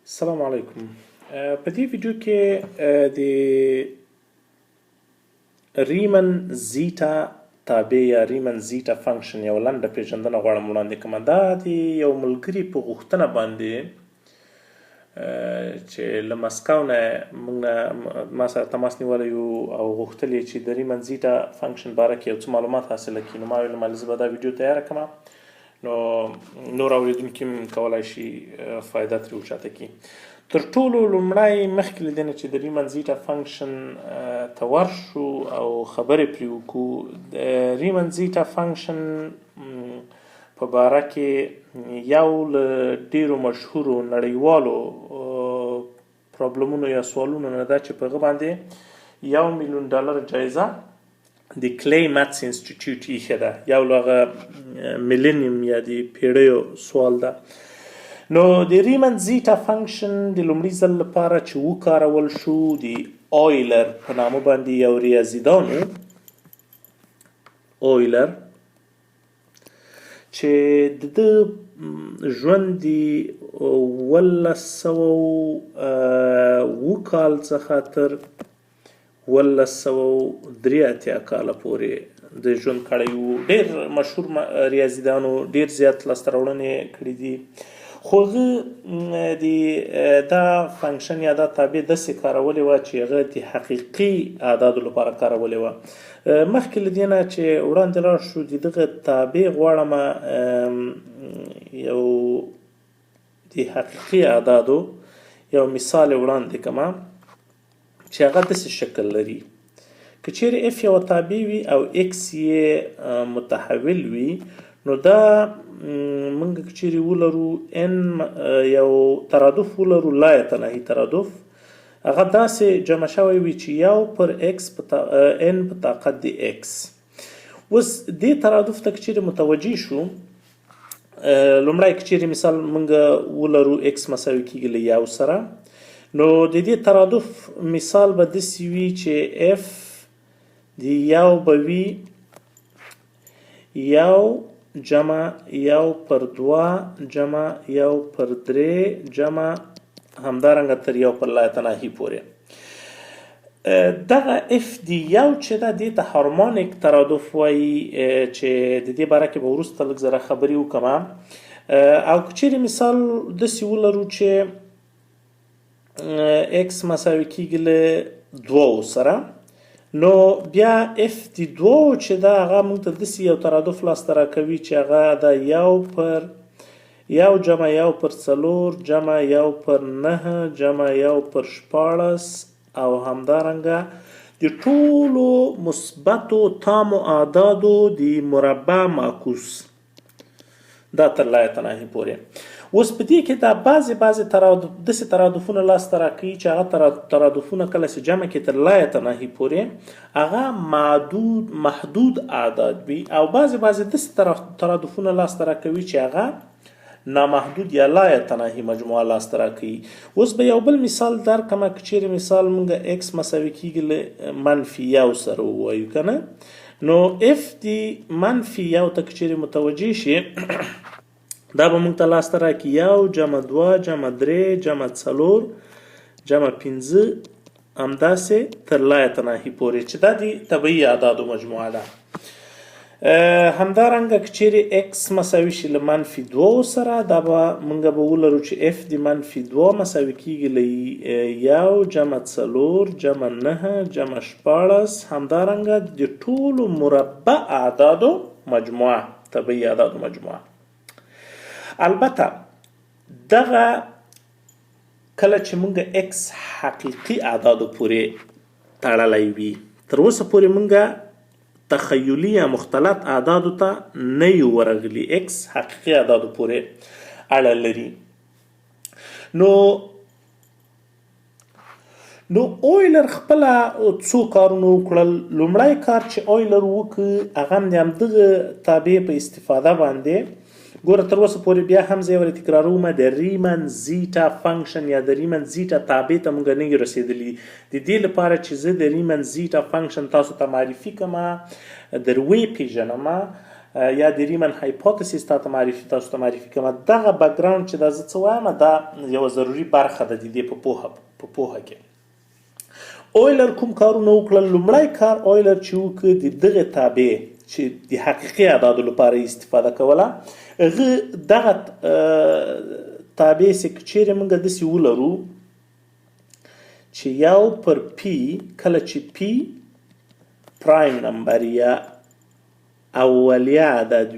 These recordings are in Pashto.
السلام علیکم. په دې ویډیو کې د ریمن زیتا تابع یا ریمن زیتا فنکشن یو لنډه پیژندنه غواړم وړاندې کړم. دا د یو ملګري په غوښتنه باندې چې له مسکو نه ما سره تماس نیولی یو او غوښتل یې چې د ریمن زیتا فنکشن باره کې یو څه معلومات حاصله کړي. نو ما ویل زه به دا ویډیو تیاره کړم نو نور اورېدونکي هم کولی شي فایده ترې وچاته کړي. تر ټولو لومړی مخکې له دې نه چې د ریمن زیتا فنکشن ته ورشو او خبرې پرې وکړو، د ریمن زیتا فنکشن په باره کې یو له ډیرو مشهورو نړیوالو پرابلمونو یا سوالونو نه ده چې په هغه باندې $1,000,000 جایزه د کلی ماتس انسټیټیوټ ایښې ده. یو له هغه میلینیم یا د پیړیو سوال ده. نو د ریمن زیتا فنکشن د لومړي ځل لپاره چې وکارول شو د اویلر په نامه باندې یو ریاضیدان اویلر چې د ده ژوند د 1107 کال څخه تر 1183 کاله پورې د ژوند کړی و. ډېر مشهور ریاضیدانو ډېر زیات لاسته راوړنې کړي دي، خو هغه دا فنکشن یا دا تابع داسې کارولې وه چې هغه د حقیقي اعدادو لپاره کارولې وه. مخکې له دې نه چې وړاندې لاړ شو، د دغه تابع غواړم یو د حقیقي اعدادو یو مثال وړاندې کړم چې هغه داسې شکل لري. که چیرې اف یوه تابع وي او اکس یې متحول وي، نو دا موږ که چیرې ولرو ان یو ترادف ولرو لا یتناهي ترادف، هغه داسې جمع شوی وي چې یو پر اکس ان په طاقت د اکس. اوس دې ترادف ته که چیرې متوجه شو، لومړی که چیرې مثال موږ ولرو اکس مساوي کېږي له یو سره، نو د دې ترادف مثال به داسې وي چې اف د یو به وي یو جمع یو پر 2 جمع یو پر 3 جمع همدارنګه تر یو پر لا یتناهي پورې. دغه اف دی یو چې ده دې ته هارمونیک ترادف وایي چې د دې باره کې به وروسته لږ زره خبرې وکړم. او که چیرې مثال داسې ولرو چې اکس مساوي کېږي له 2 سره، نو بیا اف دی 2 چې ده هغه موږ ته داسې یو ترادف لاسته راکوي چې هغه ده یو پر یو جمع یو پر 4 جمع یو پر 9 جمع یو پر 14 او همدارنګه د ټولو مثبتو تامو اعدادو د مربع معکوس دا تر لا یتناهي پورې. اوس په دې کې دا بعضې داسې ترادفونه لاسته راکوي چې هغه ترادفونه کله چې جمع کې تر لا یتناهي پورې هغه محدود اعداد وي، او بعضې داسې ترادفونه لاسته راکوي چې هغه نامحدود یا لا یتناهي مجموعه لاسته راکوي. اوس به یو بل مثال درکړم. که چیرې مثال موږ اکس مساوي کېږي له -1 سره ووایو که نه، نو اف دی -1 ته که چیرې متوجه شي، دا به موږ ته لاسته راکړي 1 جمع 2 جمع 3 جمع 4 جمع 5 همداسې تر لا یتناهي پورې، چې دا د طبیعي اعدادو مجموعه ده. همدارنګه که چیرې اکس مساوي شي له -2 سره، دا به موږ به ولرو چې اف د -2 مساوي کېږي له 1 جمع 4 جمع 9 جمع 14 همدارنګه د ټولو مربع اعدادو مجموعه، طبیعي اعدادو مجموعه. البته دغه کله چې موږ اکس حقیقي اعدادو پورې تړلی وي، تر اوسه پورې موږ تخیلي یا مختلط اعدادو ته نه یو ورغلي، اکس حقیقي اعدادو پورې اړه لري. نو اویلر خپله څو کارونه وکړل. لومړی کار چې اویلر وکړ هغه هم د همدغه تابع په استفاده باندې، ګوره تر اوسه پورې بیا هم زه یې تکراروم، د ریمن زیتا فنکشن یا د ریمن زیتا تابع ته موږ نه یو رسېدلي. د دې لپاره چې زه د ریمن زیتا فنکشن تاسو ته معرفي کړم، در ویې پېژنم، یا د ریمن هایپوتیسیس تاسو ته معرفي کوم. دغه بیکګراوند چې دا زه څه وایم دا یو ضروري برخه ده د دې په پوهه کې. اویلر کوم کارونه وکړل؟ لومړی کار اویلر چې وکړ د دغه تابع چې د حقیقي اعدادو لپاره استفاده کوله، هغه دغه تابع چې چیرې موږ داسې ولرو چې یو پر پی کله چې پی پرایم نمبر یا اولیه عدد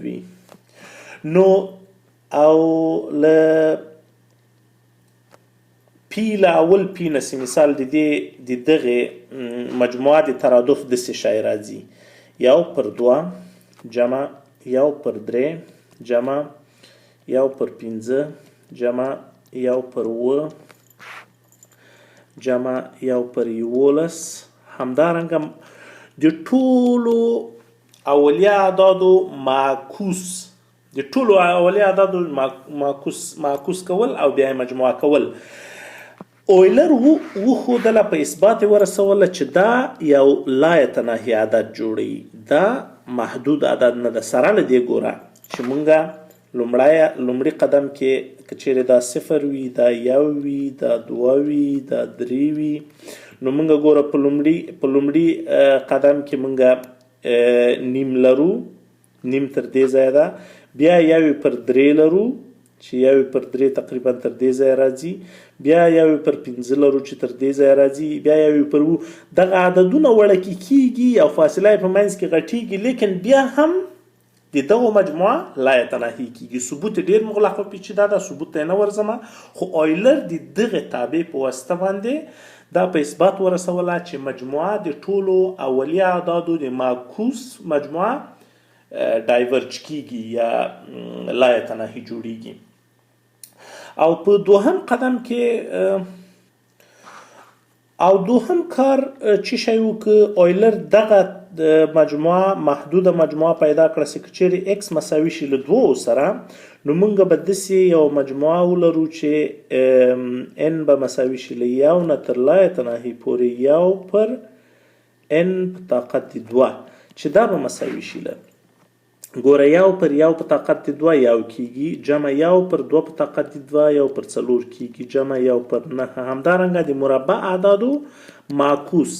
وي نو او له پی له اول پی نه مثال د دغه مجموعه د ترادف داسې شی راځي 1 پر 2 جمع 1 پر 3 جمع 1 پر 15 جمع 1 پر 9 جمع 1 پر 11. همدارنګه د ټولو اولیه اعدادو معکوس د ټولو اولیه اعدادو معکوس کول او بیا مجموعه کول. اویلر وښودله په اثبات ورسوله چې دا یو لا یتناهي عدد جوړوي، دا محدود عدد نه ده. سره له دې ګوره چې مونږ لومړي قدم کې که چیرې دا 0 وي، دا 1 وي، دا 2 وي، دا 3 وي، نو مونږ ګوره په لومړي قدم کې مونږ نیم لرو، نیم تر دې ځایه ده، بیا 1 پر 3 لرو چې 1 پر 3 تقریبا تر دې ځایه راځي، بیا 1 پر 15 لرو چې تر دې ځایه راځي، بیا 1 پر 9. دغه عددونه وړکي کیږي او فاصله په منځ کې غټیږي، لیکن بیا هم د دغه مجموعه لا یتناهي کیږي. ثبوت ډیر مغلق او پیچیده ده، ثبوت ته نه ورځم، خو اویلر د دغه تابع په واسطه باندې دا په اثبات ورسوله چې مجموعه د ټولو اولیه اعدادو د معکوس مجموعه ډایورج کیږي یا لا یتناهي جوړیږي. او په دوهم قدم کې او دوهم کار چې شی وکړ، اویلر دغه مجموعه محدوده مجموعه پیدا کړه چې چیرې x مساوي شي له 2 سره، نو موږ به داسې یو مجموعه ولرو چې n به مساوي شي له 1 نه تر لا یتناهي پورې 1 پر n په طاقت 2 چې دا به مساوي شي له ګوره 1 پر 1 په طاقت 2 1 کیږي، جمع 1 پر 2 په طاقت 2 1 پر 4 کیږي، جمع 1 پر 9. همدارنګه د مربع اعدادو معکوس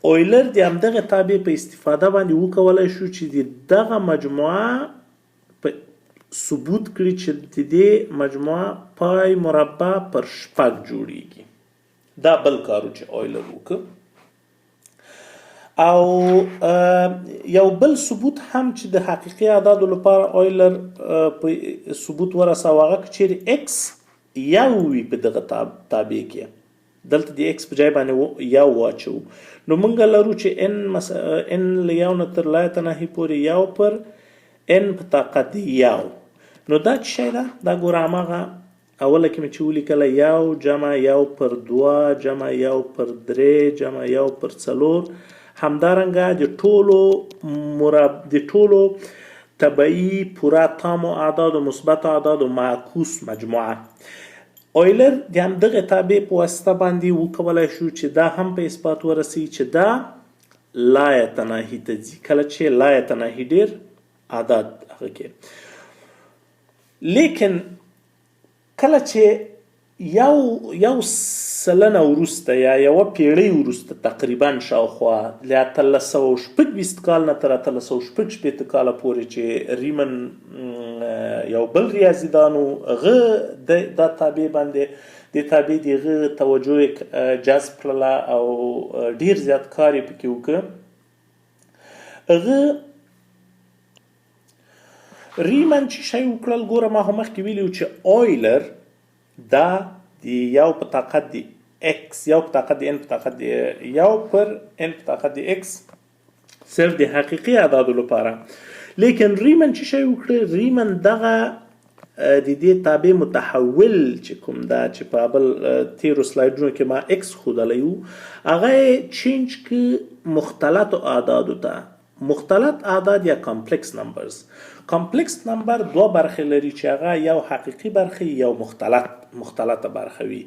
اویلر د همدغه تابع په استفاده باندې وکولای شو چې دغه مجموعه په ثبوت کړي چې د دې مجموعه پای مربع پر 6 جوړیږي. دا بل کارو چې اویلر وکړ. او یو بل ثبوت هم چې د حقیقي اعدادو لپاره اویلر په ثبوت ورساوه، هغه چیرې x یو وي په دغه تابع کې، دلته د x په ځای باندې یو واچو، نو موږ لرو چې n له 1 نه تر لا یتناهي پورې 1 پر n په طاقت 1. نو دا څه شی ده؟ دا ګوره هماغه اوله کې مې چې ولیکله 1 جمع 1 پر 2 جمع 1 پر 3 جمع 1 پر 4. همدارنګه د ټولو طبیعي پوره تامو اعدادو مثبت اعدادو معکوس مجموعه. اویلر د همدغه تابع په واسطه باندې وکولای شو چې دا هم په اثبات ورسي چې دا لا یتناهي ته ځي، کله چې لا یتناهي ډیر عدد هغه کې. لیکن کله چې یو سلنه وروسته یا یوه پیړۍ وروسته تقریبا شاوخوا له 1826 کال نه تر 1860 کاله پورې چې ریمن یو بل ریاضیدانو هغه دا تابع باندې د تابع دغه توجه جذب کړله او ډیر زیات کار یې پکې وکړ. هغه ریمن چې شی وکړل، ګوره ما هم مخکې ویلي چې اویلر دا د 1 په طاقت د x 1 په طاقت د n په طاقت د 1 پر n په طاقت د x صرف د حقیقي اعدادو لپاره. لیکن ریمن چې شی وکړ، ریمن دغه د دې تابع متحول چې کوم دا چې په بل تیرو سلایډونو کې ما x ښودلی و، هغه یې چینج که مختلطو اعدادو ته مختلط اعداد یا کمپلیکس نمبرز. کمپلیکس نمبر دوه برخې لري چې هغه یو حقیقي برخه یو مختلطه برخه وي.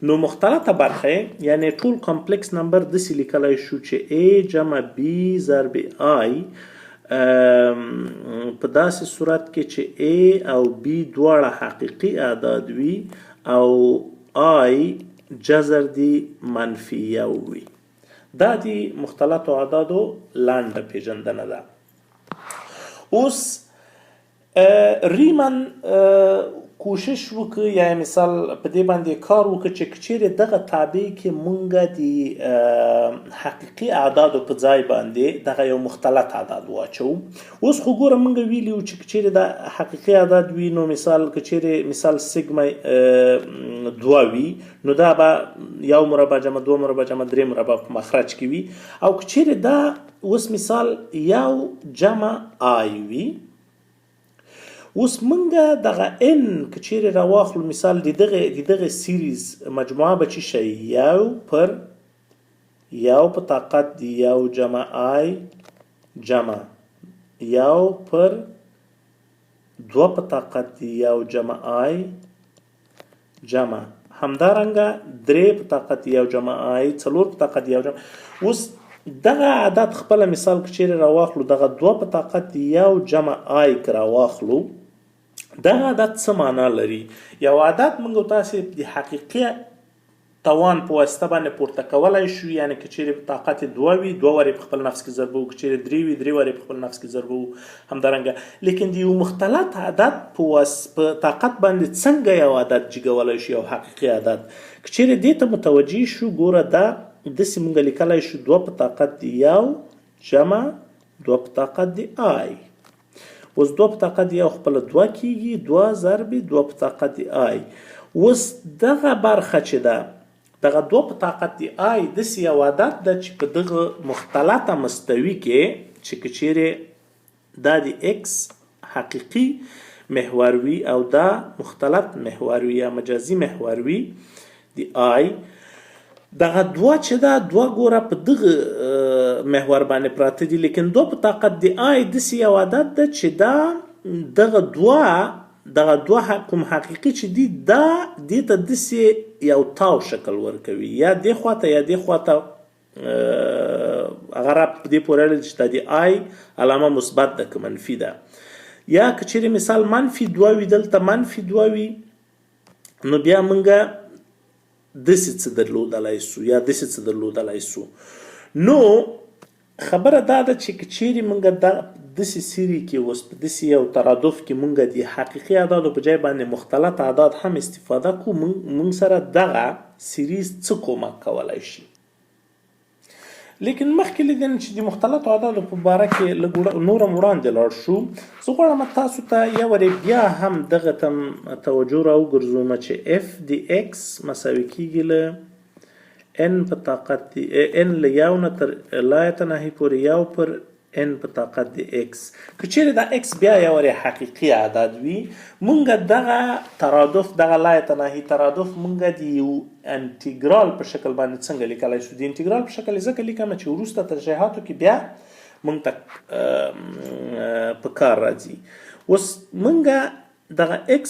نو مختلطه برخه یعنی ټول کمپلیکس نمبر داسې لیکلی شو چې A جمع B ضرب I په داسې صورت کې چې A او B دواړه حقیقي اعداد وي او I جذر دی منفی یو وي. دا دی مختلطو اعدادو لنډه پیژندنه ده. اوس ریمن کوشش وکړ یا مثال په دې باندې کار وکړ چې چیرې دغه تابع کې مونږه د حقیقي اعدادو په ځای باندې دغه یو مختلط اعداد واچو. اوس خو ګوره مونږ ویلیو چې چیرې د حقیقي اعداد وي نو مثال چیرې مثال سیګما 2 وي نو دا به یو مربع جمع 2 مربع جمع 3 مربع په مخرج کې وي. او چیرې دا اوس مثال یو جمع I وي اوس مونږه دغه n که چیرې راواخلو مثال د دغه سیریز مجموعه به چی شي یو پر یو په طاقت دی یو جمع I جمع یو پر دو په طاقت دی یو جمع I جمع همدارنګه درې په طاقت دی یو جمع I څلور په طاقت دی یو جمع. اوس دغه عدد خپل مثال که چیرې راواخلو دغه دو په طاقت دی یو جمع I که راواخلو دغه عدد څه معنا لري؟ یو عدد موږ تاسې د حقیقي توان په واسطه باندې پورته کولی شو یعنی که چیرې طاقت 2 وي 2 وارې په خپل نفس کې ضربه وو، که چیرې 3 وي 3 وارې په خپل نفس کې ضربه وو همدارنګه. لیکن د یو مختلط عدد په طاقت باندې څنګه یو عدد جګولی شو یو حقیقي عدد؟ که چیرې دې ته متوجه شو ګوره دا داسې موږ لیکلی شو 2 په طاقت دی یو جمع 2 په طاقت دی I. اوس 2 په طاقت دی یو خپل 2 کیږي 2 ضرب 2 په طاقت دی I. اوس دغه برخه چې ده دغه 2 په طاقت دی I داسې یو عدد ده چې په دغه مختلطه مستوي کې چې که چیرې دا د X حقیقي محور وي او دا مختلط محور وي یا مجازي محور وي دی I دغه دوه چې دا دوه ګوره په دغه محور باندې پراته دي لیکن 2 په طاقت دی I داسې یو عدد ده چې دا دغه دوه کوم حقیقي چې دی دا دې ته داسې یو تاو شکل ورکوي یا دې خواته یا دې خواته هغه را په دې پورې اړه چې دا دی I علامه مثبت ده که منفي ده یا که چیرې مثال منفي 2 وي دلته منفي 2 وي نو بیا مونږه داسې څه درلودلی سو یا داسې څه درلودلی سو. نو خبره دا ده چې که چیرې مونږ داسې سیري کې اوس په داسې یو ترادف کې مونږ د حقیقي اعدادو په ځای باندې مختلط اعداد هم استفاده کو مونږ سره دغه سیریز څه کومک کولی شي. لیکن مخکې له دې نه چې د مختلطو اعدادو په باره کې لږ نور هم وړاندې لاړ شو زه غواړم تاسو ته یو وارې بیا هم دغه ته توجه راوګرځوم چې f د x مساوي کیږي له n په طاقت دی n له یو نه تر لایه نهي پورې یو پر n په طاقت دی x. که چیرې دا x بیا یو وارې حقیقي عدد وي مونږ دغه ترادف دغه لایه نهي ترادف مونږ د یو انټیګرال په شکل باندې څنګه لیکلی شو؟ د انټیګرال په شکل ځکه لیکم چې وروسته ترجیحاتو کې بیا مونږ ته په کار راځي. اوس مونږ دغه x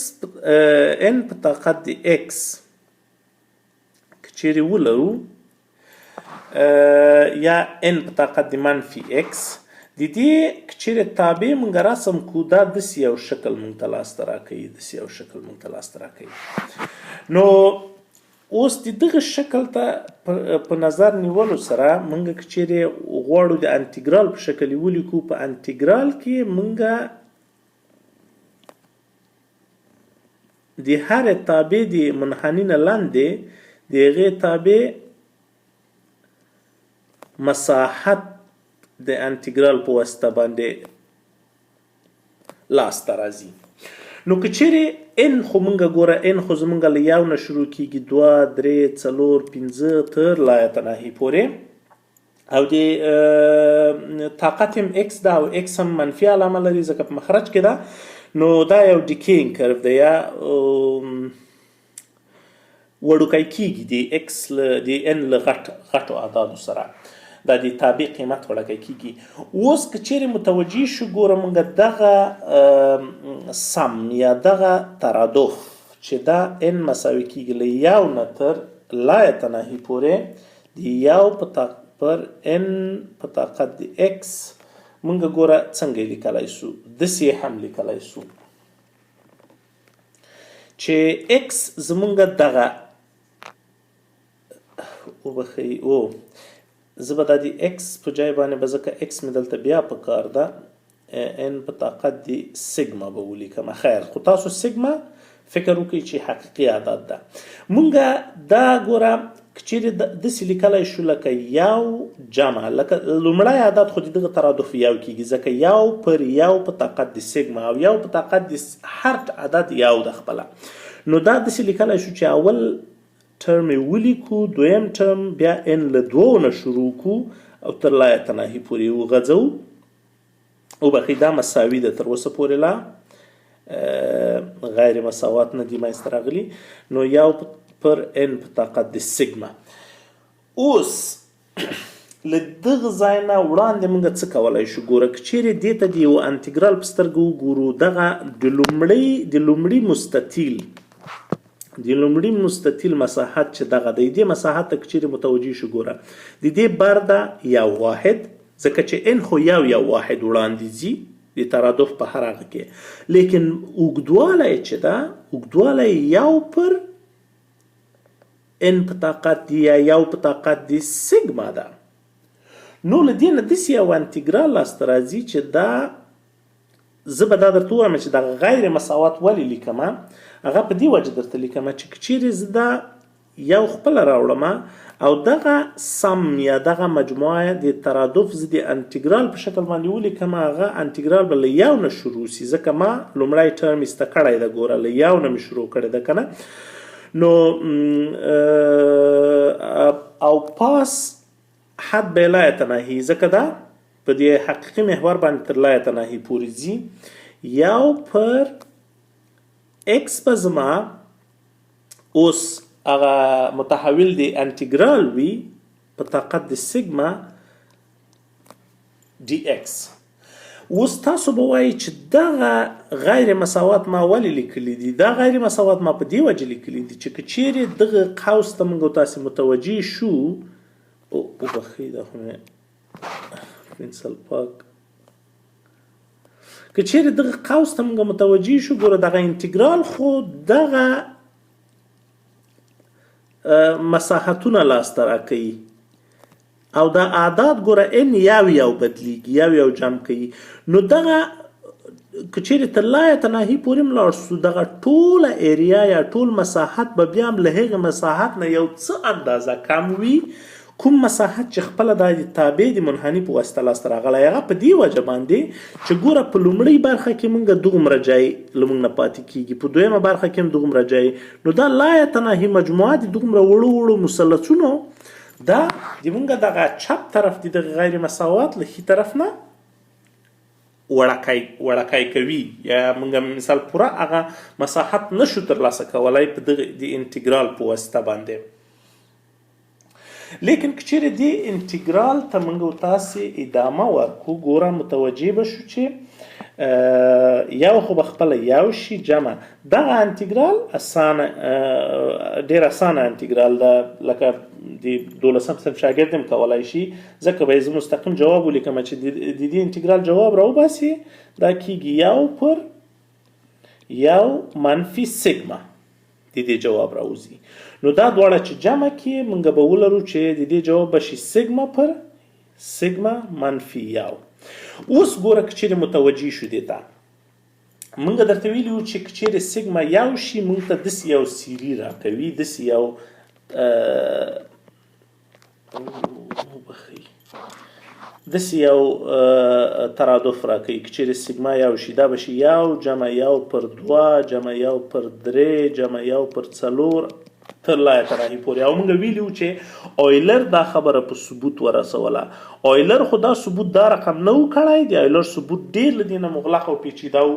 n په طاقت دی x که چیرې ولرو یا n په طاقت دی منفي x د دې که چیرې تابع مونږ رسم کو دا داسې یو شکل مونږ ته لاسته راکوي. نو اوس د دغه شکل ته په نظر نیولو سره مونږ که چیرې غواړو د انټیګرال په شکل یې ولیکو په انټیګرال کې مونږ د هر تابع د منحني نه لاندې د هغې تابع مساحت د انټیګرال په واسطه باندې لاسته راځي. نو که چیرې n خو مونږ ګوره n خو زمونږ له یو نه شروع کیږي 2 3 4 5 تر لایه نهي پورې او د طاقت هم x ده او x هم منفي علامه لري ځکه په مخرج کې ده. نو دا یو ډیکینګ کرف ده یا وړوکی کیږي د x د n له غټو اعدادو سره. دا د تابع قیمت وړاندې کیږي. اوس که چیرې متوجي شو ګوره موږ دغه سم یا دغه ترادف چې دا n مساوي کیږي له 1 نه تر لا تناهي پورې د 1 پر n په طاقت د x موږ ګوره څنګه لیکلای شو داسې هم لیکلای شو چې x زمونږ دغه وبخښئ زه به دا د x په ځای باندې به ځکه x مې دلته بیا په کار ده n په طاقت د سیګما به ولیکم. خیر خو تاسو سیګما فکر وکړئ چې حقیقي عدد ده. مونږ دا ګوره که چیرې داسې لیکلی شو لکه یو جمع لکه لومړی عدد خو د دغه ترادف یو کیږي ځکه یو پر یو په طاقت د سیګما او یو په طاقت د هر عدد یو د خپله. نو دا داسې لیکلی شو چې اول ټرم یې ولیکو دویم ټرم بیا n له 2 نه شروع کو او تر لا تناهي پورې وغځو. وبخښئ دا مساوي ده تر اوسه پورې لا غیر مساوات نه دي منځته راغلي. نو یو پر n په طاقت د سیګما. اوس له دغه ځای نه وړاندې موږ څه کولی شو ګوره که چیرې دې ته د یو انټیګرال په سترګه وګورو دغه د لومړي مستطیل مساحت چې دغه د دې مساحت ته که چیرې متوجي شو ګوره د دې بر ده یو واحد ځکه چې n خو یو واحد وړاندې ځي د ترادف په هر هغه کې لیکن اوږدوالی چې ده اوږدوالی یو پر n په طاقت دی یا یو په طاقت دی سیګما ده. نو له دې نه داسې یو انټیګرال لاسته راځي چې دا زه به دا درته ووایم چې دغه غیر مساوات ولې لیکمه هغه په دې وجه درته لیکمه چې که چیرې زه دا یو خپله راوړمه او دغه سم یا دغه مجموعه د ترادف زه د انټیګرال په شکل باندې ولیکم هغه انټیګرال به له یو نه شروع سي ځکه ما لومړی ټرم ایسته کړی ده ګوره له یو نه مې شروع کړی ده که نه. نو او پاس حد به لا تناهي ځکه دا په دې حقیقي محور باندې تر لا تناهي پورې ځي یو پر x به زما اوس هغه متحول د انټیګرال وي په طاقت د سیګما dx. اوس تاسو به وایي چې دغه غیر مساوات ما ولې لیکلي دي. دا غیر مساوات ما په دې وجه لیکلي دي چې که چیرې دغه قوس ته موږ تاسې متوجي شو وبخښئ دا خو مې پنسل پاک که چیرې دغه قوس ته موږ متوجي شو ګوره دغه انټیګرال خو دغه مساحتونه لاسته راکوي او دا اعداد ګوره n یو بدلیږي یو جمع کوي. نو دغه که چیرې تر لا تناهي پورې ملاړ سو دغه ټوله ایریا یا ټول مساحت به بیا هم له هغې مساحت نه یو څه اندازه کم وي کوم مساحت چې خپله دا د تابع د منحني په واسطه لاسته راغلی هغه په دې وجه باندې چې ګوره په لومړۍ برخه کې موږ دومره ځای له موږ نه پاتې کیږي په دویمه برخه کې هم دومره ځای. نو دا لا تناهي مجموعه د دومره وړو مثلثونو دا د موږ دغه چپ طرف د دغه غیر مساوات له ښي طرف نه وړکی کوي یا موږ مثال پوره هغه مساحت نشو ترلاسه کولی په دغه د انټیګرال په واسطه باندې. لیکن که چیرې دې انټیګرال ته موږ تاسې ادامه ورکو ګوره متوجه به شو چې یو خو به خپله یو شي جمع دغه انټیګرال ډېر اسانه انټیګرال ده لکه د 12 صنف شاګرد هم کولی شي ځکه به یې زه مستقیم جواب ولیکم چې د دې انټیګرال جواب راوباسي دا کیږي یو پر یو منفي سیګما د دې جواب راوځي. نو دا دواړه چې جمع کې موږ به ولرو چې د دې جواب به شي سیګما پر سیګما منفي یو. اوس ګوره که چیرې متوجي شو دې ته موږ درته ویلي وو چې که چیرې سیګما یو شي موږ ته داسې یو سیري راکوي داسې یو داسې یو ترادف راکوي. که چیرې سیګما یو شي دا به شي یو جمع یو پر 2 جمع یو پر 3 جمع یو پر 4 تر لا تناهي پورې. او موږ ویلي وو چې اویلر دا خبره په ثبوت ورسوله. اویلر خو دا ثبوت دا رقم نه و کړی د اویلر ثبوت ډېر له دې نه مغلق او پیچیده و.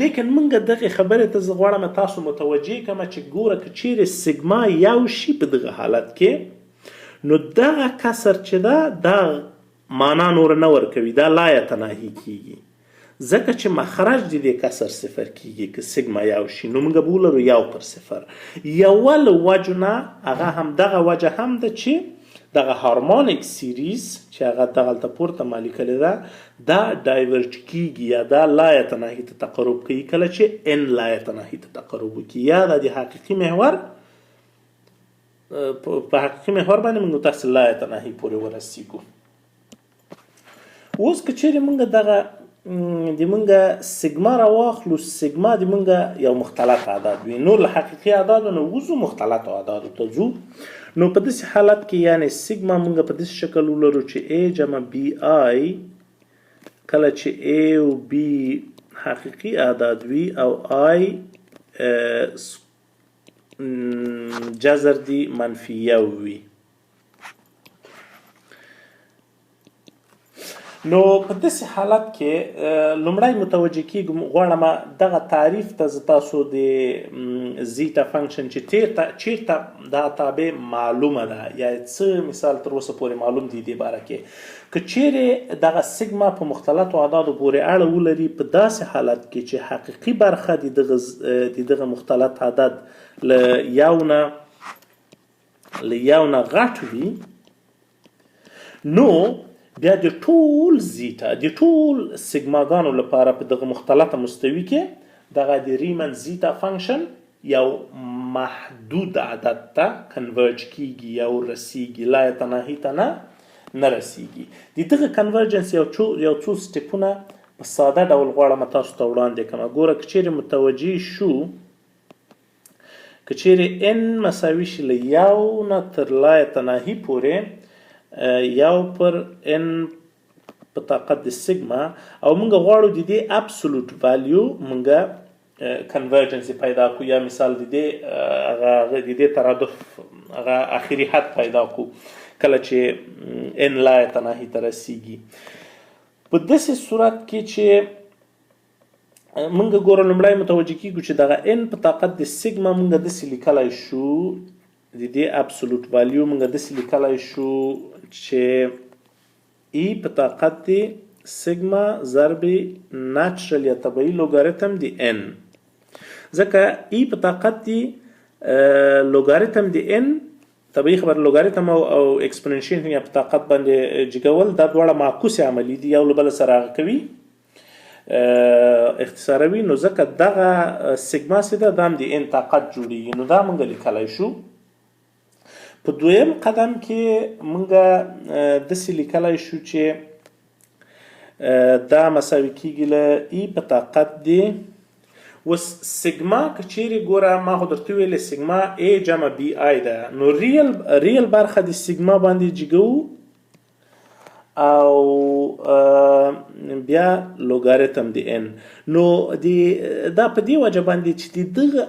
لیکن موږ دغې خبرې ته زه غواړم تاسو متوجه کړم چې ګوره که چیرې سیګما یو شي په دغه حالت کې نو دغه کسر چې ده دا معنا نور نه ورکوي دا لا یتناهي کیږي ځکه چې مخرج د دې کسر صفر کیږي که سیګما یو شي نو موږ به ولرو یو پر صفر یوه له وجو نه هغه همدغه وجه هم ده چې دغه هارمونیک سیریز چې هغه دغلته پورته ما لیکلې ده دا ډایورج کیږي یا دا لا یتناهي ته تقرب کوي کله چې ان لا یتناهي ته تقرب وکړي یا د حقیقي محور په حقیقي محور باندې موږ تاسو لا یتناهي پورې ورسیږو اوس که چیرې موږ دغه د موږ سیګما راواخلو سیګما د موږ یو مختلط عدد وي نو له حقیقي اعدادو نه وځو مختلطو اعدادو ته ځو نو په داسې حالت کې یعنې سیګما موږ په داسې شکل ولرو چې A جمع BI کله چې A او B حقیقي اعداد وي او I جذر دی منفي یو وي نو په داسې حالت کې لومړی متوجه کیږم غواړم دغه تعریف ته زه تاسو د زیتا فنکشن چې چیرته دا تابع معلومه ده یا څه مثال تر اوسه پورې معلوم دی دې باره کې که چیرې دغه سیګما په مختلطو اعدادو پورې اړه ولري په داسې حالت کې چې حقیقي برخه د دغه مختلط عدد له یو نه غټ وي نو بیا د ټول زیتا د ټول سیګماګانو لپاره په دغه مختلطه مستوي کې دغه د ریمن زیتا فنکشن یو محدود عدد ته کنورج کیږي یا رسیږي لا یتناهي ته نه رسیږي د دغه کنورجنس یو څو سټپونه په ساده ډول غواړم تاسو ته وړاندې کړم ګوره که چیرې متوجه شو که چیرې n مساوي شي له یو نه تر لا یتناهي پورې یو پر n په طاقت د سیګما او موږ غواړو د دې ابسولوټ ولیو موږ کنورجنس پیدا کو یا مثال د دې ترادف هغه اخري حد پیدا کو کله چې n لا یتناهي ته رسیږي په داسې صورت کې چې موږ ګورو لومړی متوجه کیږو چې دغه n په طاقت د سیګما موږ داسې لیکلی شو د دې ابسولوټ ولیو موږ داسې لیکلی شو چې ای په طاقت د سیګما ضرب ناتشرل یا طبیعي لوګاریتم د n ځکه ای په طاقت د لوګاریتم د n طبیعي خبر لوګاریتم او اکسپوننشیل یا په طاقت باندې جګول دا دواړه معکوس عملی دي یو له بل سره کوي اختصاروي نو ځکه دغه سیګما سیده دام د n طاقت جوړیږي نو دا موږ لیکلی شو په دویم قدم کې موږ داسې لیکلی شو چې دا مساوي کیږي له ای په طاقت دی اوس سیګما که چیرې ګوره ما خو درته ویلې سیګما A جمع BI ده نو ریل برخه د سیګما باندې جګو او بیا لوګاریتم د n نو دا په دې وجه باندې چې دغه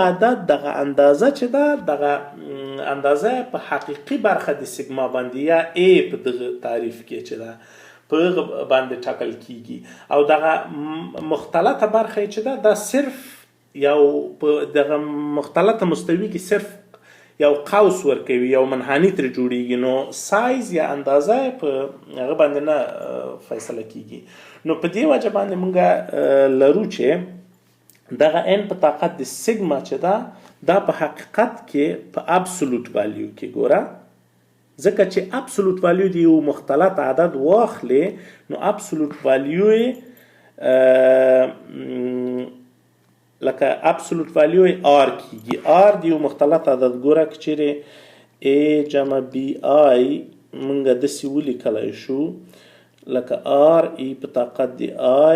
عدد دغه اندازه چې ده دغه اندازه په حقیقي برخه د سیګما باندې یا A په دغه تعریف کې چې ده په باندې ټاکل کیږي او دغه مختلطه برخه چې ده دا صرف یو په دغه مختلطه مستوي کې صرف یو قوس ورکوي یو منحني ترې جوړیږي نو سایز یا اندازه په هغه باندې نه فیصله کیږي نو په دې وجه باندې موږ لرو چې دغه n په طاقت د سیګما چې ده دا په حقیقت کې په ابسولوټ ولیو کې ګوره ځکه چې ابسولوټ ولیو د یو مختلط عدد واخلې نو ابسولوټ ولیو لکه ابسولوټ ولیو r کیږي r د یو مختلط عدد ګوره که چیرې A جمع BI موږ داسې ولیکلی شو لکه r ای په طاقت د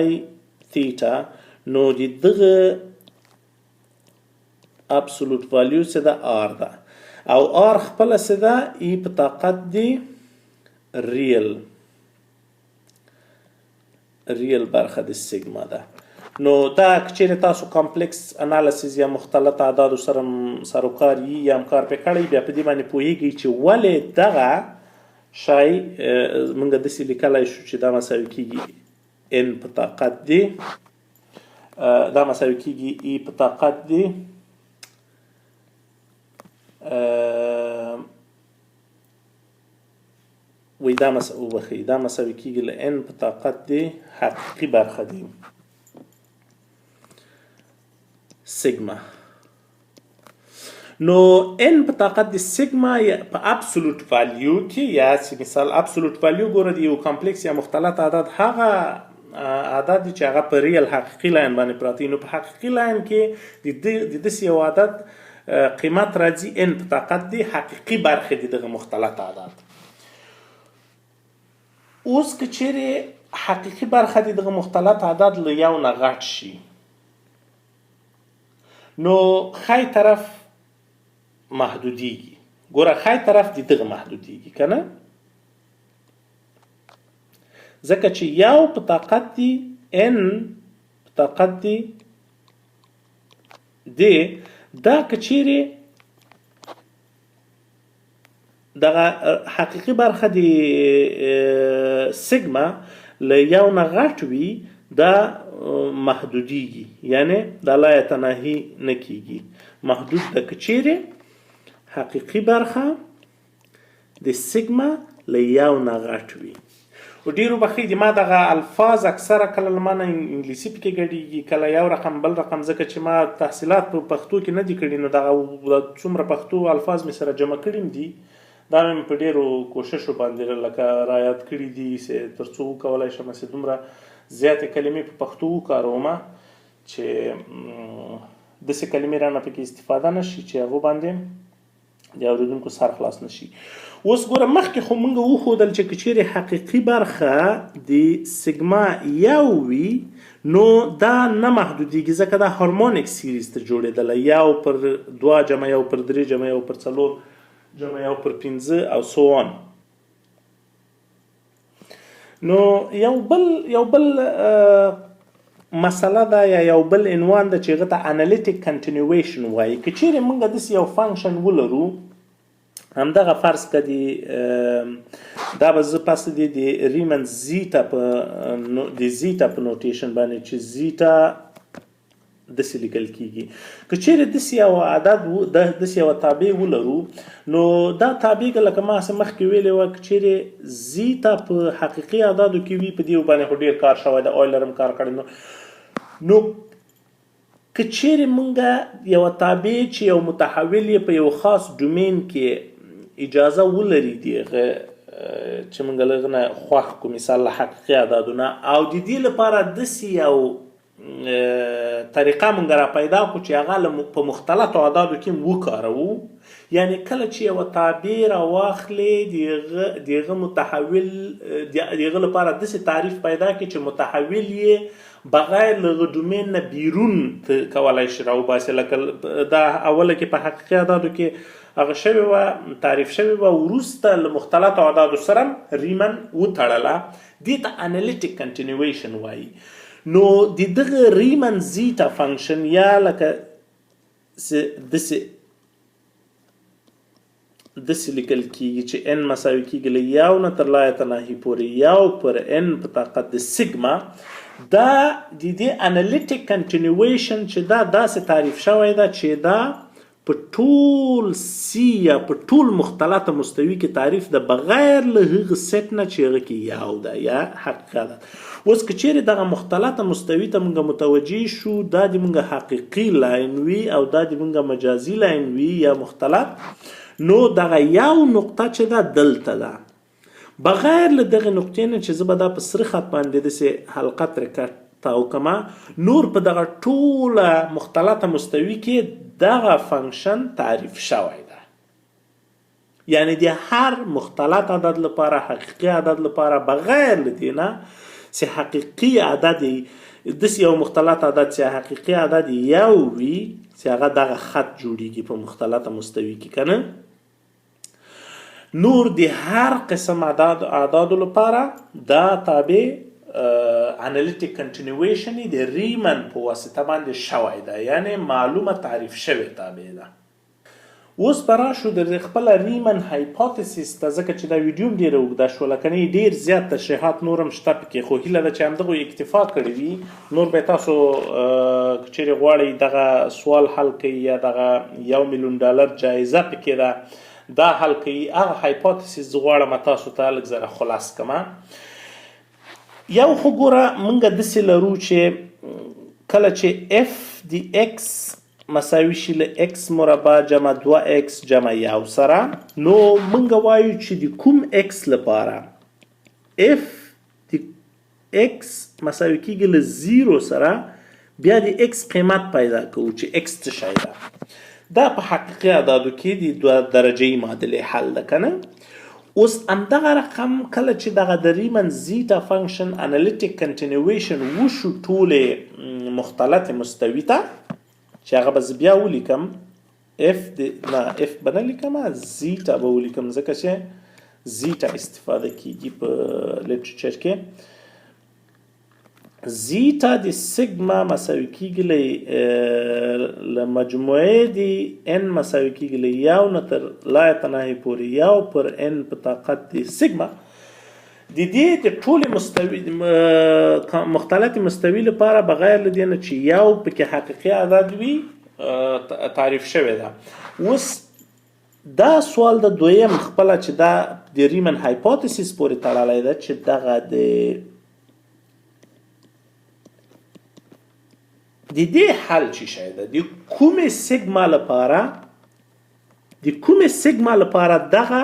I ثیټا نو دغه ابسولوټ ولیو څه ده r ده او r خپله څه ده ای په طاقت د ریل برخه د سیګما ده نو دا که چیرې تاسو کمپلیکس انالیسیز یا مختلط اعدادو سره سروکار یا هم کار پې کړی بیا په دې باندې پوهیږئ چې ولې دغه شی موږ داسې لیکلی شو چې دا مساوي کیږي n په طاقت دی دا مساوي کیږي ای په طاقت دی وی دا مساوي کیږي له n په طاقت د حقیقي برخه دی سیگما. نو n په طاقت د سیگما په ابسولوت ولیو کې یا مثال ابسولوت ولیو ګوره د یو کمپلیکس یا مختلط عدد هغه عدد چې هغه په ریل حقیقي لاین باندې پراته نو په حقیقي لاین کې د داسې یو عدد قیمت راځي n په طاقت د حقیقي برخې دغه مختلط عدد. اوس که چیرې حقیقي برخه دغه مختلط عدد له یو نه غټ شي نو خی طرف محدودیږي. ګوره خی طرف دغه محدودیږي کنه ځکه چې یو په طاقت دی n په طاقت دی دا که چیرې دغه حقیقي برخه د سیگما له یو نه غټ وي دا محدودیږي یعنی دا لا یتناهي نه کیږي محدود ده که چیرې حقیقي برخه د سیگما له یو نه غټ وي. و ډیرو بخې د ما دغه الفاظ اکثره کله لمانه انګلیسي پکې ګډېږي کله یو رقم بل رقم ځکه چې ما تحصیلات په پښتو کې نه دي کړي نو دغه څومره پښتو الفاظ مې سره جمع کړي دي دا مې په ډیرو کوششو باندې لکه رعایت کړي دي تر څو وکولی شم چې دومره زیاتې کلمې په پښتو وکاروم چې داسې کلمې رانه پکې استفاده نشي چې هغو باندې د اورېدونکو سر خلاص نشي. اوس ګوره مخکې خو موږ وښودل چې که چیرې حقیقي برخه د سیګما یو وي نو دا نه محدودیږي ځکه دا هارمونیک سیریز ته جوړېدله یو پر دوه جمع یو پر درې جمع یو پر څلور جمع یو پر پنځه او سو آن. نو یو بل مسله ده یا یو بل عنوان ده چې هغه ته انالیتیک کنټینیویشن وایي. که چیرې موږ داسې یو فنکشن ولرو همدغه فرض کړي دا به زه پس د ریمن زیتا په نوټیشن باندې چې زیتا داسې لیکل کیږي. که چیرې داسې یو عدد داسې یو تابع ولرو نو دا تابع لکه ما مخکې ویلې وه که چیرې زیتا په حقیقي عددو کې وي په دې باندې خو ډېر کار شوی د اویلر هم کار کړی نو که چیرې مونږ یو تابع چې یو متحول یې په یو خاص ډومین کې اجازه ولري دغه چې مونږ له هغه نه خوښ کړو مثال له حقیقي عددونه او د دې لپاره داسې یو طریقه مونږ را پیدا کړو چې هغه په مختلطو عددو کې وکاروو یعنی کله چې یو تابع راواخلې دغه متحول دغه لپاره داسې تعریف پیدا کړي چې متحول یې بغیر له ډومین نه بیرون کولای شي راوباسي. لکه دا اوله کې په حقیقي عددو کې هغه شوې وه تعریف شوې وه وروسته له مختلطو عددو سره ریمن وتړله دې ته انالیتیک کنټینیویشن وایي. نو د دغه ریمن زیتا فنکشن یا لکه داسې لیکل کیږي چې n مساوي کیږي له یو نه تر لا یتناهي پورې یو پر n په طاقت د سیګما. دا د دې انالیتیک کنټینیویشن چې دا داسې تعریف شوی ده چې دا په ټول سی یا په ټول مختلطه مستوي کې تعریف ده بغیر له هغه سیټ نه چې هغه کې یو ده یا حقیقت ده. اوس که چیرې دغه مختلطه مستوي ته موږ متوجه شو دا د موږ حقیقي لاین وي او دا د موږ مجازي لاین وي یا مختلط نو دغه یو نقطه چې ده دلته ده بغیر له دغه نقطې نه چې زه به دا په سره خط باندې داسې حلقه ترې تاو کما نور په دغه ټوله مختلطه مستوي کې دغه فنکشن تعریف شوی ده. یعنی د هر مختلط عدد لپاره حقیقي عدد لپاره بغیر له دې نه چې حقیقي عدد داسې یو مختلط عدد چې حقیقي عدد یو وي چې هغه دغه خط جوړیږي په مختلطه مستوي کې کنه نور د هر قسم اعدادو لپاره دا تابع انالیتیک کنټینیویشن د ریمن په واسطه باندې شوی ده یعنی معلومه تعریف شوی تابع ده. اوس به راشو د خپل ریمن هایپوتیسیس ته ځکه چې دا ویډیو هم ډېره اوږده شوله که نه ډېر زیات تشریحات نور هم شته پکې خو هیله ده چې همدغو اکتفا کړې وي. نور به تاسو که چیرې غواړئ دغه سوال حل کوئ یا دغه $1,000,000 جایزه پکې ده دا حل کوي. هغه هایپوتیسیس زه غواړم تاسو ته لږ ذره خلاص کړم. یو خو ګوره موږ داسې لرو چې کله چې اف د اکس مساوي شي له اکس مربع جمع 2x جمع 1 سره، نو موږ وایو چې د کوم اکس لپاره اف د اکس مساوي کیږي له 0 سره، بیا د اکس قیمت پیدا کوو چې اکس څه شی ده. دا په حقیقي اعدادو کې د 2 درجه‌ای معادلې حل ده کنه. اوس همدغه رقم کله چې دغه د ریمن زیتا فنکشن انالیتیک کنټینیویشن وشو ټولې مختلط مستوي ته، چې هغه به بیا ولیکم اف به نه لیکم، زیتا به ولیکم ځکه چې زیتا استفاده کیږي په لیټریچر کې. زیتا د سیگما مساوي کیږي له مجموعې د ان مساوي کیږي له 1 نه تر لا تناهي پورې 1 پر ان په طاقت د سیگما. د دې د ټولې مختلط مستوي لپاره بغیر له دې نه چې 1 پکې حقیقي عدد وي تعریف شوی ده. اوس دا سوال د دویم خپله چې دا د ریمن هایپوتیسیس پورې تړلی ده چې دغه د دې حل چې شی ده د کومې سیگما لپاره دغه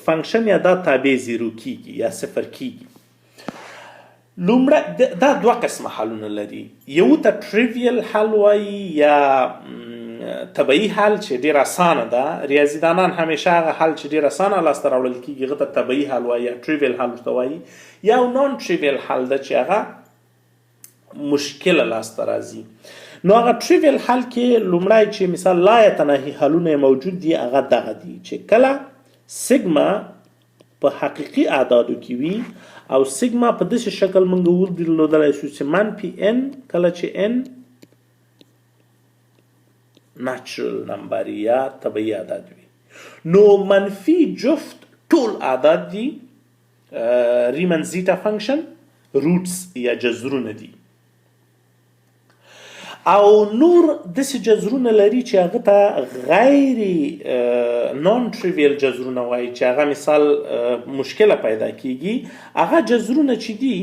فنکشن یا دا تابع 0 کیږي یا 0 کیږي. لومړی دا 2 قسمه حلونه لري، یو ته ټریویل حل وایي یا طبیعي حل چې ډیر اسانه ده. ریاضیدانان همیشه هغه حل چې ډیر اسانه لاسته راوړل کیږي هغه ته طبیعي حل وایي یا ټریویل حل ورته وایي. یا نون ټریویل حل ده چې هغه مشکله لاسته راځي. نو هغه ټریویل حل کې لومړی چې مثال لا یتناهي حلونه موجود دي، هغه دغه دي چې کله سیگما په حقیقي اعدادو کې وي او سیگما په داسې شکل موږ ودرلودلی شو چې منفي n کله چې n نچرل نمبر یا طبیعي اعداد وي، نو منفي جفت ټول اعداد دي ریمن زیتا فنکشن روټس یا جذرونه دي، او نور داسې جذرونه لري چې هغه ته غیر نون ټریویل جذرونه وایي چې هغه مثال مشکله پیدا کیږي. هغه جذرونه چې دي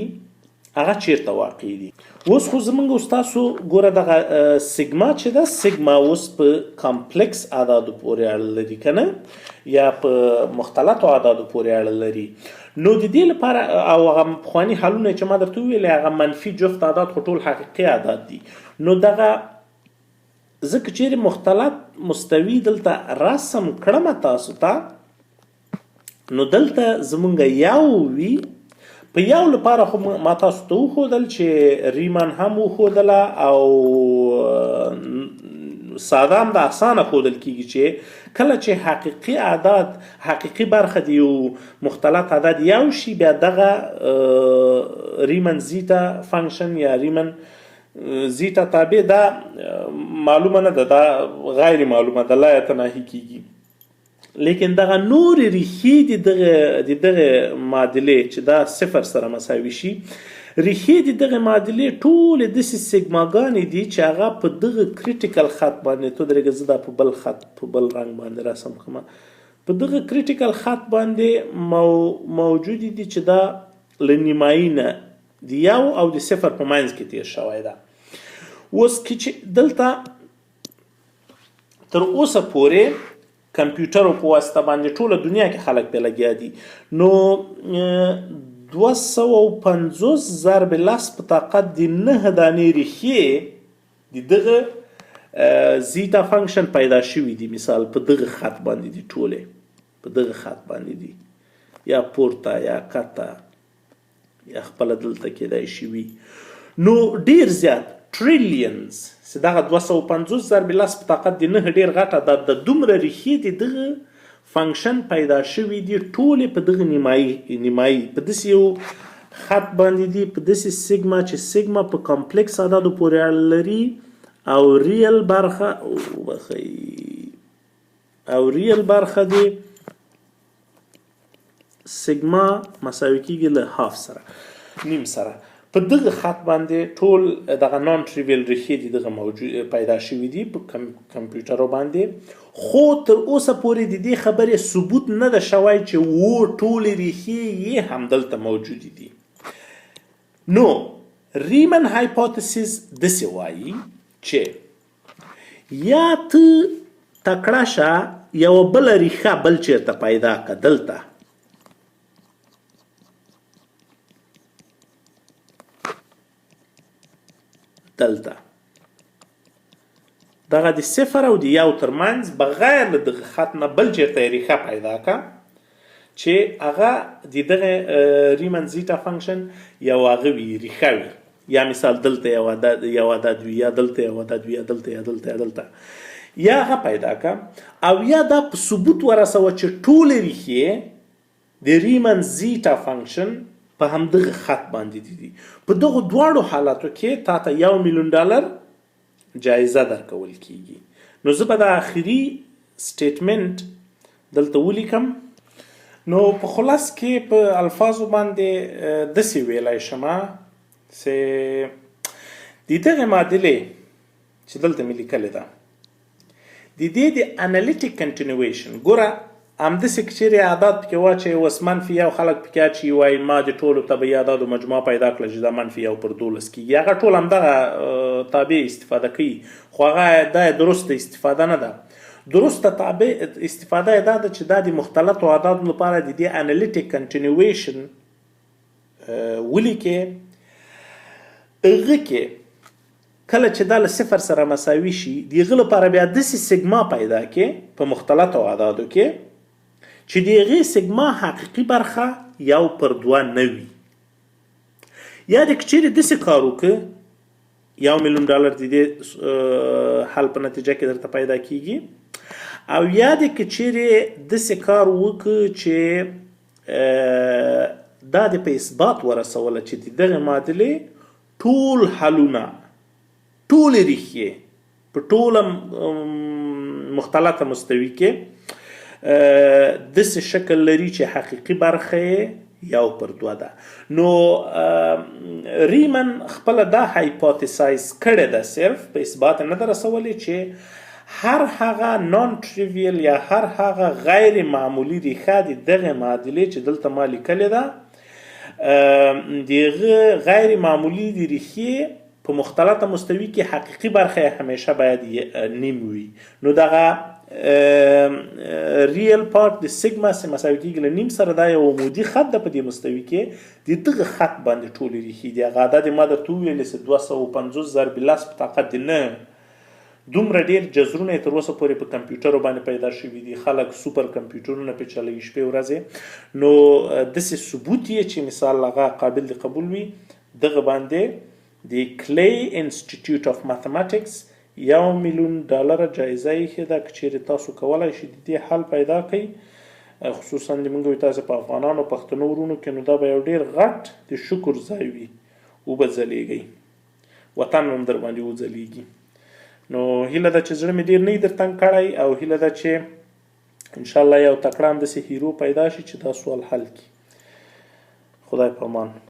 هغه چیرته واقع دي. اوس خو زمونږ استاسو ګوره دغه سیگما چې ده، سیگما اوس په کمپلیکس اعدادو پورې اړه لري کنه یا په مختلطو اعدادو پورې اړه لري. نو د دې لپاره او هغه پخواني حلونه چې ما درته وویلې هغه منفي جفت اعداد خو ټول حقیقي اعداد دي. نو دغه ځکه چیرې مختلط مستوي دلته رسم کړم تاسو ته، نو دلته زمونږ یو وي. په یو لپاره خو ما تاسو ته وښودل چې ریمان هم وښودله او ساده هم د اسانه ښودل کیږي چې کله چې حقیقي اعداد حقیقي برخه د یو مختلط عدد یو شي، بیا دغه ریمن زیتا فنکشن یا ریمن زیتا تابع دا معلومه نه ده، دا غیر معلومه ده، لا یتناهي کیږي. لیکن دغه نور ریښې د دغه معادلې چې دا 0 سره مساوي شي، ریښې د دغه معادلې ټولې داسې سیګماګانې دي چې هغه په دغه کریټیکل خط باندې تو درېږه زه دا په بل خط په بل رنګ باندې رسم کړم، په دغه کریټیکل خط باندې موجود دي چې دا له نیمایي نه د 1 او د 0 په منځ کې تیر شوی ده. اوس که چې دلته تر اوسه پورې کمپیوټرو په واسطه باندې ټوله دنیا کې خلک پې لګیا دي، نو 250 ضرب لس په طاقت د 9 دانې ریښې د دغه زیتا فنکشن پیدا شوي دي. مثال په دغه خط باندې دي، ټولې په دغه خط باندې دي، یا پورته یا کته یا خپله دلته کېدای شي وي. نو ډیر زیات ټریلیونز چې دغه 250 ضرب لس په طاقت د 9 ډیر غټ عدد د دومره ریښې د دغه فنکشن پیدا شوي دي، ټولې په دغه نیمایي په داسې یو خط باندې دي، په داسې سیګما چې سیګما په کمپلیکس عددو پورې اړه لري او ریل برخه دی سیګما مساوي کیږي له هاف سره، نیم سره. په دغه خط باندې ټول دغه نان ټریویل ریښې دي دغه موجود پیدا شوي دي په کمپیوټرو باندې، خو تر اوسه پورې د دې خبرې ثبوت نه ده شوی چې ټولې ریښې یې همدلته موجودې دي. نو ریمن هایپوتیسیس داسې وایي چې یا ته تکړه شه یوه بله ریښه بل چېرته پیدا کړه دلته، دغه د 0 او د 1 ترمنځ بغیر له دغه خط نه بل چېرته یې ریښه پیدا کړه چې هغه د دغه ریمن زیټا فنکشن یو هغه وي ریښه وي، یا مثال دلته یو عدد وي، یا دلته یو عدد وي، یا دلته یا دلته یا دلته، یا هغه پیدا کړه او یا دا په ثبوت ورسوه چې ټولې ریښې د ریمن زیټا فنکشن په همدغه خط باندې دي. په دغه دواړو حالاتو کې تا ته $1,000,000 جایزه درکول کیږي. نو زه به د آخري سټیټمنټ دلته ولیکم. نو په خلاص کې په الفاظو باندې داسې ویلی شمه چې د دغې معادلې چې دلته مې لیکلې ده د دې د انالیټیک کنټینویشن، ګوره همداسې که چیرې اعداد پکې واچوي اوس -1 خلک پکې اچوي وایي ما د ټولو طبیعي اعدادو مجموعه پیدا کړله چې دا -1/12 کېږي، هغه ټول همدغه تابع استفاده کوي، خو هغه دا درسته استفاده نه ده. درسته تابع استفاده یې دا ده چې دا د مختلطو اعدادو لپاره د دې انالیټیک کنټینویشن ولیکې، هغه کې کله چې دا له 0 سره مساوي شي د هغه لپاره بیا داسې سیګما پیدا کړې په مختلطو اعدادو کې چې د هغې سیګما حقیقي برخه 1/2 نه وي. یا د که چیرې داسې کار وکړه $1,000,000 د دې حل په نتیجه کې درته پیدا کیږي، او یا د که چیرې داسې کار وکړه چې دا د په اثبات ورسوله چې د دغه معادلې ټول حلونه ټولې ریښې په ټوله مختلطه مستوي کې داسې شکل لري چې حقیقي برخه یې 1/2 ده. نو ریمن خپله دا هایپوتیسایز کړې ده، صرف په اثبات نه ده رسولی چې هر هغه نان ټریویل یا هر هغه غیر معمولی ریښه د دغه معادلې چې دلته ما لیکلې ده د هغه غیر معمولی د ریښې په مختلطه مستوي کې حقیقي برخه همیشه باید نیم وي. نو دغه ریل پارت د سیګما چې مساوي کېږي له نیم سره دا یو عمودي خط ده په دې مستوي کې، د دغه خط باندې ټولې ریښې دي. هغه عدد ما درته وویلې چې 250 ضرب لس په طاقت د 9 دومره ډېر جذرونه یې تر اوسه پورې په کمپیوټرو باندې پیدا شوي دي، خلک سوپر کمپیوټرونه پرې چلوي شپې ورځې. نو داسې ثبوت یې چې مثال هغه قابل د قبول وي، دغه باندې د کلی انسټیټیوټ اف ماثماتکس $1,000,000 جایزه یې ده. که چیرې تاسو کولی شئ د دې حل پیدا کړئ، خصوصا د موږ تاسو په افغانانو پښتنو ورونو کې، نو دا به یو ډېر غټ د شکر ځای وي، وبه ځلیږئ، وطن هم در باندې وځلیږي. نو هیله ده چې زړه مې ډېر نه وي در تنګ کړی، او هیله ده چې انشاءالله یو تکړه همداسې هیرو پیدا شي چې دا سوال حل کړي. خدای په امان.